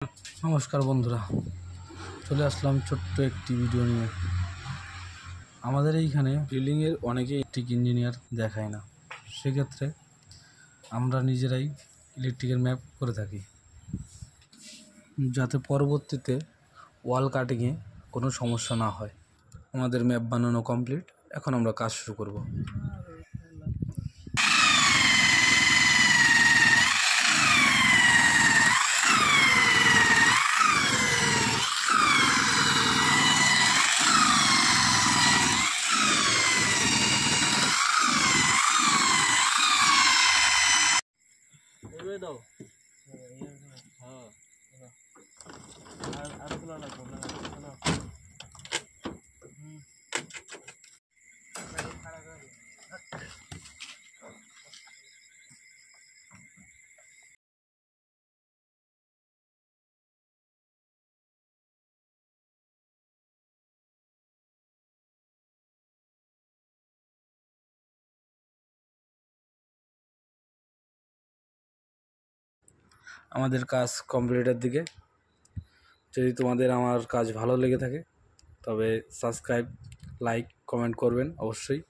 নমস্কার বন্ধুরা, চলে আসলাম ছোট্ট একটি ভিডিও নিয়ে। আমাদের এইখানে বিল্ডিংয়ের অনেকেই ইলেকট্রিক ইঞ্জিনিয়ার দেখায় না, সেক্ষেত্রে আমরা নিজেরাই ইলেকট্রিকের ম্যাপ করে থাকি, যাতে পরবর্তীতে ওয়াল কাটিংয়ে কোনো সমস্যা না হয়। আমাদের ম্যাপ বানানো কমপ্লিট, এখন আমরা কাজ শুরু করব। আমাদের কাজ কমপ্লিটের দিকে। যদি তোমাদের আমার কাজ ভালো লেগে থাকে তবে সাবস্ক্রাইব, লাইক, কমেন্ট করবেন অবশ্যই।